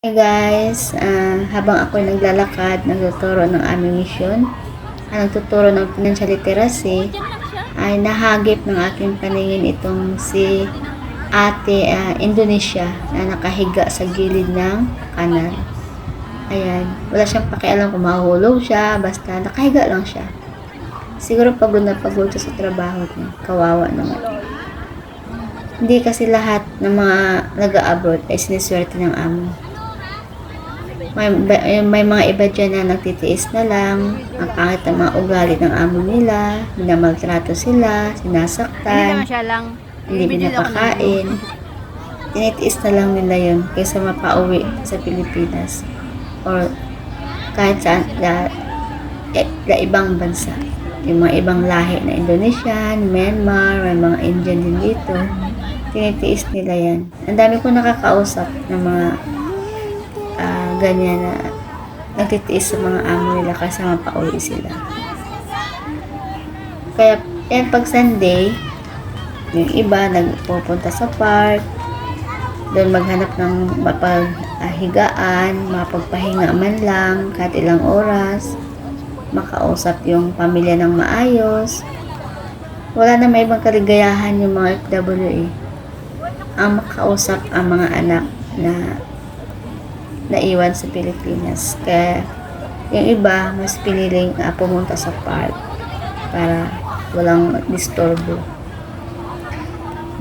Hey guys, habang ako naglalakad, nagtuturo ng aming misyon, nagtuturo ng financial literacy, ay nahagip ng aking paningin itong si Ate Indonesia na nakahiga sa gilid ng kanal. Ayan, wala siyang pakialam kung mahulog siya, basta nakahiga lang siya. Siguro pagod na pagod siya sa trabaho niya. Kawawa naman. Hindi kasi lahat ng mga nag-abroad ay siniswerte ng amo. May mga iba dyan na nagtitiis na lang, ang pangit ng mga ugali ng amo nila, minamaltrato sila, sinasaktan, hindi pinapakain. Tinitiis na lang nila yun kaysa mapauwi sa Pilipinas or kahit saan na ibang bansa. Yung mga ibang lahi na Indonesian, Myanmar, may mga Indian din dito. Tinitiis nila yan. Ang dami ko nakakausap ng mga ganyan na nagtitiis sa mga amo nila kasi mapauwi sila. Kaya yan pag Sunday, yung iba nagpupunta sa park, doon maghanap ng mapaghigaan, mapagpahinga man lang, kahit ilang oras, makausap yung pamilya ng maayos. Wala na may ibang kaligayahan yung mga FWA. Ang makausap ang mga anak na naiwan sa Pilipinas. Kaya yung iba mas piniling pumunta sa park para walang disturbo.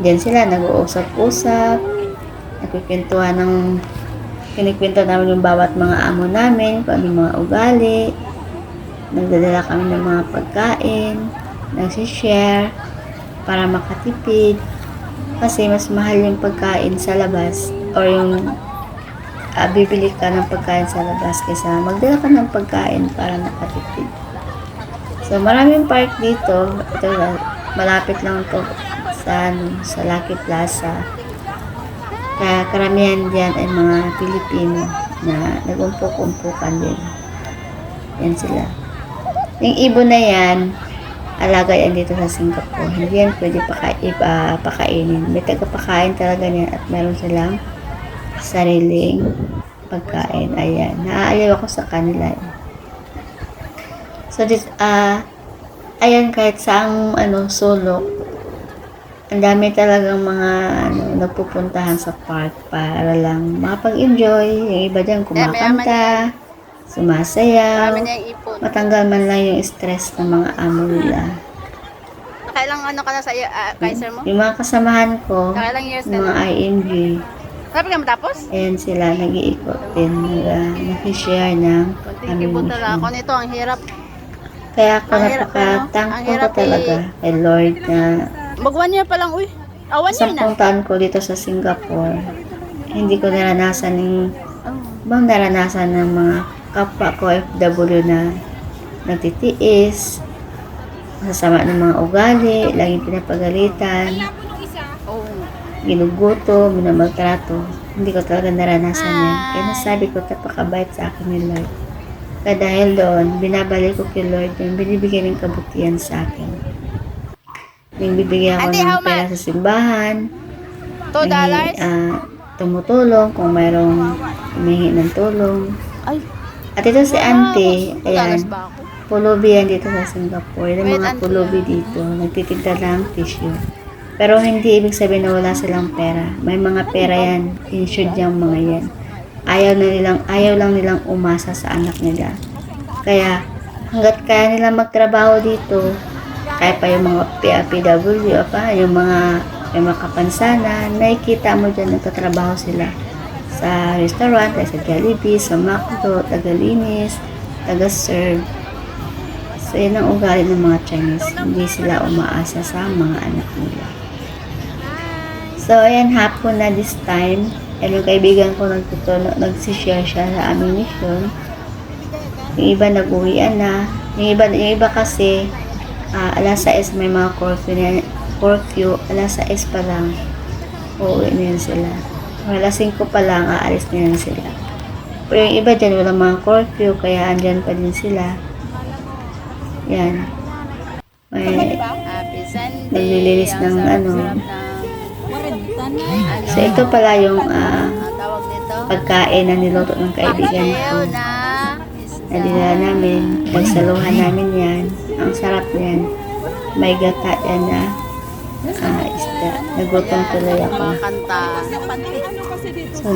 Diyan sila nag-uusap-usap, kinikwento namin yung bawat mga amo namin, kung anong mga ugali, nagdadala kami ng mga pagkain, nagsishare para makatipid kasi mas mahal yung pagkain sa labas or yung bibili ka ng pagkain sa labas kaysa magdala ka ng pagkain para nakatipid. So maraming park dito. Ito malapit lang to sa Lucky Plaza. Kaya karamihan diyan ay mga Pilipino na nag-umpok-umpukan din. Yan sila. Yung ibon na yan, alaga yan dito sa Singapore. Hindi yan pwede pakainin. May tagapakain talaga niyan at meron silang sariling pagkain. Ayan. Naaaliw ako sa kanila. So, ayan, kahit saang sulok, ang dami talagang mga nagpupuntahan sa park para lang makapag-enjoy. Yung iba dyan kumakanta, sumasayaw, matanggal man lang yung stress ng mga amo nila. Nakailang ka na sa Kaiser mo? Yung mga kasamahan ko, Nakailang years yung mga IMG, Sabi ka matapos? ayan sila, nag-iikot din, nag-share ng Konting talaga ako nito, ang hirap. Kaya ako Ang hirap, napaka-thankful ko talaga kay Lord na Mag 1 year pa lang, uy. 1 year na. 10 taon ko dito sa Singapore, hindi ko naranasan ng mga kapwa ko FW na nagtitiis, masasama ng mga ugali, laging pinapagalitan, ginuguto, minamaltrato. Hindi ko talaga naranasan yan. Kaya nasabi ko, napakabait sa akin ni Lord. Kaya dahil doon, binabalik ko kay Lord yung binibigyan ng kabutihan sa akin. Yung bibigyan ko ng pera sa simbahan, $2? tumutulong kung mayroong humingi ng tulong. Ay. At ito si Auntie, ayan, $2 ba ako? pulubi yan dito sa Singapore. Yung mga pulubi dito, nagtitinda ng tissue. Pero hindi ibig sabihin na wala silang pera. May mga pera yan, insured yung mga yan. Ayaw lang nilang umasa sa anak nila. Kaya, hanggat kaya nila magtrabaho dito, kaya pa yung mga PWD, yung mga kapansanan, nakikita mo dyan nagtatrabaho sila sa restaurant, sa Jollibee, sa McDo, tagalinis, taga-serve. So, yun ang ugali ng mga Chinese. Hindi sila umaasa sa mga anak nila. So, ayan, hapon na this time. And yung kaibigan ko nagsishare siya sa aming mission. Yung iba nag-uwian na. Yung iba kasi, alas 6 may mga curfew, alas 6 pa lang, uuwi na yan sila. Alas 5 pa lang, aalis na yan sila. Pero yung iba dyan, walang mga curfew, kaya andyan pa din sila. Yan. May naglilinis ng So, ito pala yung pagkain na niluto ng kaibigan ko. Pakisayaw na. Nadila namin, nagsaluhan namin yan. Ang sarap yan. May gata yan na isda. Nagutom tuloy ako. Mga kanta. So,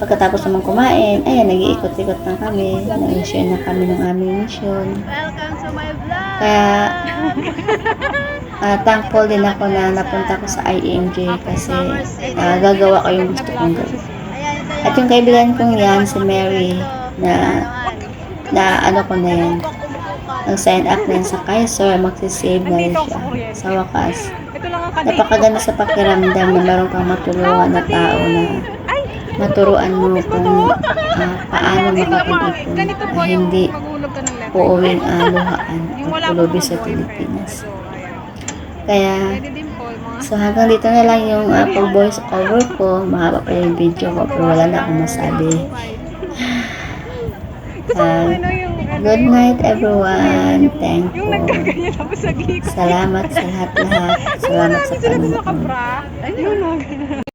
pagkatapos naman kumain, ayan, nag-iikot-ikot na kami. Nag-share na kami ng aming mission. Welcome to my vlog. Kaya, thankful din ako na napunta ko sa IMJ kasi gagawa ko yung gusto kong gawin. At yung kaibigan kong yan, si Mary, na ano ko na yan, nag-sign up na yan sa Kaiser, magsisave na rin siya. Sa wakas, napakaganda sa pakiramdam na meron kang matulungan na tao na maturuan mo kung paano makapag-ipon na hindi uuwing luhaan at pulubi sa Pilipinas. Kaya, so hanggang dito na lang yung pag-voice over ko. Mahaba pa yung video ko pero wala na akong masabi. Good night everyone. Thank you. Salamat sa lahat-lahat. Salamat sa panonood.